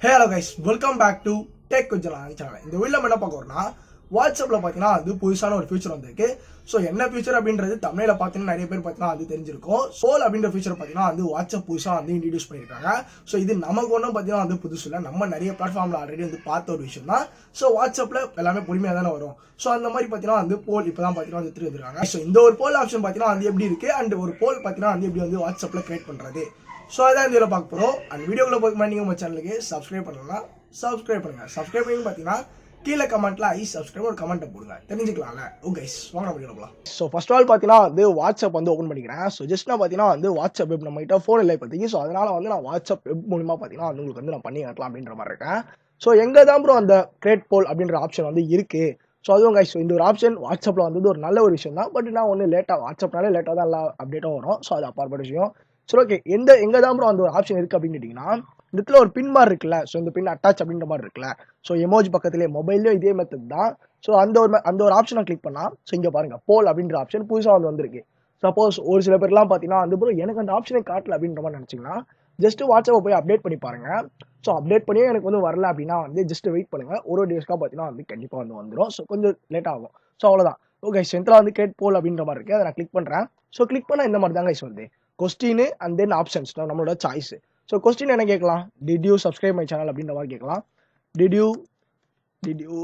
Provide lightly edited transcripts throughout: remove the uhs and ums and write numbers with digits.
Hello guys, welcome back to TechWithJanaJohn. இந்த வீடியோல என்ன பார்க்க போறோம்னா வாட்ஸ்அப்ல பாத்தீங்கன்னா அது புதுசான ஒரு ஃபீச்சர் வந்திருக்கு. சோ என்ன ஃபீச்சர் அப்படின்றது தமிழ்ல பாத்தீங்கன்னா நிறைய பேர் பாத்தீங்கன்னா அது தெரிஞ்சிருக்கும். சோல் அப்படின்ற ஃபீச்சர் பாத்தீங்கன்னா அது வாட்ஸ்அப் புதுசா வந்து இன்ட்ரோ듀ஸ் பண்ணிருக்காங்க. சோ இது நமக்கு ஒன்றும் பாத்தீங்கன்னா வந்து புதுசு இல்லை, நம்ம நிறைய பிளாட்ஃபார்ம்ல ஆல்ரெடி வந்து பார்த்த ஒரு விஷயம் தான். சோ வாட்ஸ்அப்ல எல்லாமே பொறுமையா தானே வரும். சோ அந்த மாதிரி பாத்தீங்கன்னா வந்து போல் இப்பதான் பாத்தீங்கன்னா வந்து எடுத்துருக்காங்க. சோ இந்த ஒரு போல் ஆப்ஷன் பாத்தீங்கன்னா வந்து எப்படி இருக்கு அண்ட் ஒரு போல் பாத்தீங்கன்னா வந்து எப்படி வந்து வாட்ஸ்அப்ல கிரியேட் பண்றது. ஸோ அதான் இந்த வீடியோவில் பார்க்க போகிறோம். அண்ட் வீடியோக்குள்ள போக நீங்கள் உங்கள் சேனலுக்கு சப்ஸ்கிரைப் பண்ணலாம், சப்ஸ்கிரைப் பண்ணுங்கள். சப்ஸ்கிரைப் பண்ணி பார்த்தீங்கன்னா கீழே கமெண்ட்டில் சப்ஸ்கிரைப் ஒரு கமெண்ட்டை போடுங்க, தெரிஞ்சுக்கலாம்ல. ஓகே வாங்க நம்ம வீடியோ போகலாம். ஸோ ஃபர்ஸ்ட் ஆல் பார்த்தீங்கன்னா வந்து வாட்ஸ்அப் வந்து ஓப்பன் பண்ணிக்கிறேன். ஸோ ஜஸ்ட் நான் பார்த்தீங்கன்னா வந்து வாட்ஸ்அப் வெப் நம்மகிட்ட ஃபோன் இல்லை இப்போதைக்கு. ஸோ அதனால் வந்து நான் வாட்ஸ்அப் வெப் மூலிமா பார்த்தீங்கன்னா வந்து உங்களுக்கு வந்து நான் பண்ணி காட்டலாம் அப்படின்ற மாதிரி இருக்கேன். ஸோ எங்கே தான் ப்ரோ அந்த கிரியேட் போல் அப்படின்ற ஆப்ஷன் வந்து இருக்குது. ஸோ அதுவும் கைஸ் இந்த ஒரு ஆப்ஷன் வாட்ஸ்அப்பில் வந்து ஒரு நல்ல ஒரு விஷயம் தான். பட் நான் ஒன்று லேட்டாக வாட்ஸ்அப்னாலே லேட்டாக தான் எல்லா அப்டேட்டும் வரும். ஸோ அது அப்பாற்பட்ட விஷயம். சரி ஓகே, எங்க தான் ப்ரோ அந்த ஒரு ஆப்ஷன் இருக்குது அப்படின்னு கேட்டிங்கன்னா, இந்த இடத்துல ஒரு பின் மாதிரி இருக்குல்ல. ஸோ இந்த பின் அட்டாச் அப்படின்ற மாதிரி இருக்குல்ல. ஸோ எமோஜி பக்கத்துலேயே மொபைல்லையும் இதே மெத்தட் தான். ஸோ அந்த ஒரு ஆப்ஷனை கிளிக் பண்ணால் ஸோ இங்கே பாருங்க போல் அப்படின்ற ஆப்ஷன் புதுசாக வந்து வந்திருக்கு. சப்போஸ் ஒரு சில பேர்லாம் பார்த்தீங்கன்னா வந்து ப்ரோ எனக்கு அந்த ஆப்ஷனை காட்டல அப்படின்ற மாதிரி நினச்சிங்கன்னா ஜஸ்ட் வாட்ஸ்அப்பை போய் அப்டேட் பண்ணி பாருங்க. ஸோ அப்டேட் பண்ணியே எனக்கு வந்து வரல அப்படின்னா வந்து ஜஸ்ட் வெயிட் பண்ணுங்க. ஒரு டேஸ்க்காக பார்த்தீங்கன்னா வந்து கண்டிப்பாக வந்து வந்துடும். ஸோ கொஞ்சம் லேட் ஆகும். ஸோ அவ்வளோதான். ஓகே சென்ட்ரல் வந்து கிரியேட் போல் அப்படின்ற மாதிரி இருக்குது. அதை நான் கிளிக் பண்ணுறேன். ஸோ கிளிக் பண்ணால் இந்த மாதிரி தாங்க வருது. கொஸ்டின் அண்ட் தென் ஆப்ஷன்ஸ் நம்மளோட சாய்ஸ். ஸோ கொஸ்டின் என்ன கேட்கலாம், did you subscribe my channel அப்படின்ற மாதிரி கேட்கலாம். Did you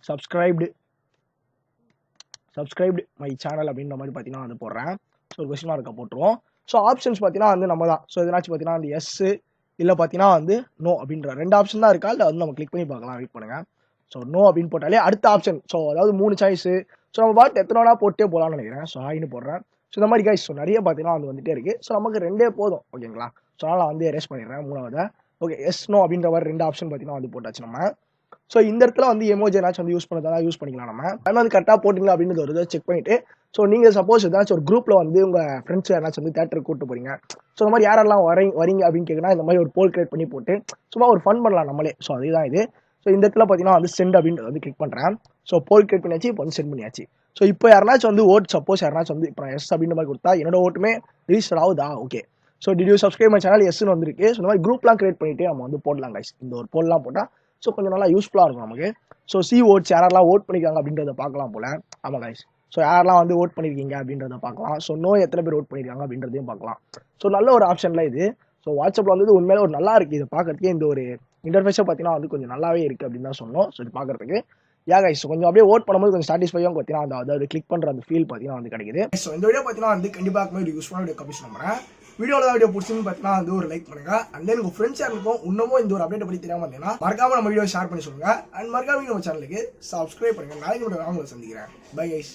subscribed my channel அப்படின்ற மாதிரி பார்த்தீங்கன்னா வந்து போடுறேன். ஸோ ஒரு கொஸ்டின் மார்க்கை போட்டுருவோம். ஸோ ஆப்ஷன்ஸ் பார்த்தீங்கன்னா வந்து நம்ம தான். ஸோ எதனாச்சும் பார்த்தீங்கன்னா வந்து எஸ் இல்லை பார்த்தீங்கன்னா வந்து நோ அப்படின்ற ரெண்டு ஆப்ஷன் தான் இருக்கா. இல்லை வந்து நம்ம கிளிக் பண்ணி பார்க்கலாம். வெயிட் பண்ணுங்க. ஸோ நோ அப்படின்னு போட்டாலே அடுத்த ஆப்ஷன். ஸோ அதாவது 3 சாய்ஸ். ஸோ நம்ம பார்த்து எத்தனை வேணா போட்டே போகலாம்னு நினைக்கிறேன். ஸோ ஆயின்னு போடுறேன். ஸோ இந்த மாதிரி கைஸ் ஸோ நிறைய பார்த்தீங்கன்னா வந்து வந்துட்டே இருக்கு. ஸோ நமக்கு 2 போதும் ஓகேங்களா. ஸோ அதனால் வந்து எரேஸ் பண்ணிடுறேன் 3வது. ஓகே எஸ் நோ அப்படின்ற மாதிரி 2 ஆப்ஷன் பார்த்தீங்கன்னா வந்து போட்டாச்சு நம்ம. ஸோ இந்த இடத்துல வந்து எமோஜி ஏதாச்சும் வந்து யூஸ் பண்ணதான் யூஸ் பண்ணிக்கலாம் நம்ம. ஆனால் வந்து கரெக்டாக போட்டிங்களா அப்படின்னு ஒரு இதை செக் பண்ணிட்டு ஸோ நீங்கள் சப்போஸ் ஏதாச்சும் ஒரு குரூப்பில் வந்து உங்கள் ஃப்ரெண்ட்ஸ் யாராச்சும் வந்து தேட்டருக்கு கூப்பிட்டு போறீங்க. ஸோ இந்த மாதிரி யாரெல்லாம் வரீங்க அப்படின்னு கேட்குன்னா இந்த மாதிரி ஒரு போல் கிரியேட் பண்ணி போட்டு சும்மா ஒரு ஃபன் பண்ணலாம் நம்மளே. ஸோ அதுதான் இது. ஸோ இந்த இடத்துல பார்த்தீங்கன்னா வந்து சென்ட் அப்படின்றது வந்து கிளிக் பண்ணுறேன். ஸோ போல் கிரியேட் பண்ணியாச்சு, இப்போ வந்து சென்ட் பண்ணியாச்சு. ஸோ இப்போ யாருனாச்சும் வந்து ஓட் சப்போஸ் யாருனாச்சும் வந்து இப்போ எஸ் அப்படின்ற மாதிரி கொடுத்தா என்னோட ஓட்டுமே ரிஜிஸ்டர் ஆகுதா. Okay so did you subscribe my channel எஸ்ன்னு வந்திருக்கு. ஸோ இந்த மாதிரி குரூப்லாம் கிரியேட் பண்ணிட்டு நம்ம வந்து போடலாம் கைஸ். இந்த ஒரு போல்லாம் போட்டால் ஸோ கொஞ்சம் நல்லா யூஸ்ஃபுல்லாக இருக்கும் நமக்கு. ஸோ ஓட்ஸ் யாரெல்லாம் ஓட் பண்ணியிருக்காங்க அப்படின்றத பார்க்கலாம் போல. ஆமாம் கைஸ். ஸோ யாரெல்லாம் வந்து ஓட் பண்ணியிருக்கீங்க அப்படின்றத பார்க்கலாம். ஸோ நோ எத்தனை பேர் ஓட் பண்ணியிருக்காங்க அப்படின்றதையும் பார்க்கலாம். ஸோ நல்ல ஒரு ஆப்ஷனில் இது. ஸோ வாட்ஸ்அப்பில் வந்து உண்மையில ஒரு நல்லா இருக்குது. இதை பார்க்கறதுக்கே இந்த ஒரு இன்டர்ஃபேஸை பார்த்தீங்கன்னா வந்து கொஞ்சம் நல்லாவே இருக்குது அப்படின்னு தான் சொன்னோம். ஸோ இது பார்க்கறதுக்கு கைஸ் கொஞ்சம் அப்படியே ஓட் பண்ணும்போது கொஞ்சம் சாட்டிஸ்ஃபையாக பார்த்தீங்கன்னா அதாவது கிளிக் பண்ணுற அந்த ஃபீல் பார்த்தீங்கன்னா வந்து கிடைக்குது. ஸோ இந்த வீடியோ பார்த்தீங்கன்னா வந்து கண்டிப்பாக ஒரு யூஸ்ஃபுல்லான வீடியோ கமிஷன் நம்புறேன். வீடியோவில் வீடியோ பிடிச்சின்னு பார்த்தீங்கன்னா வந்து ஒரு லைக் பண்ணுங்க. அண்ட் தென் உங்கள் ஃப்ரெண்ட்ஸ் யாருக்கும் இன்னமும் இந்த ஒரு அப்டேட் பற்றி தெரியாமல் இருந்தீங்கன்னா மறக்காம நம்ம வீடியோ ஷேர் பண்ணி சொல்லுங்க. அண்ட் மறக்காம நம்ம சேனலுக்கு சப்ஸ்கிரைப் பண்ணுங்க. நாளைக்கு உங்களை சந்திக்கிறேன். Bye guys.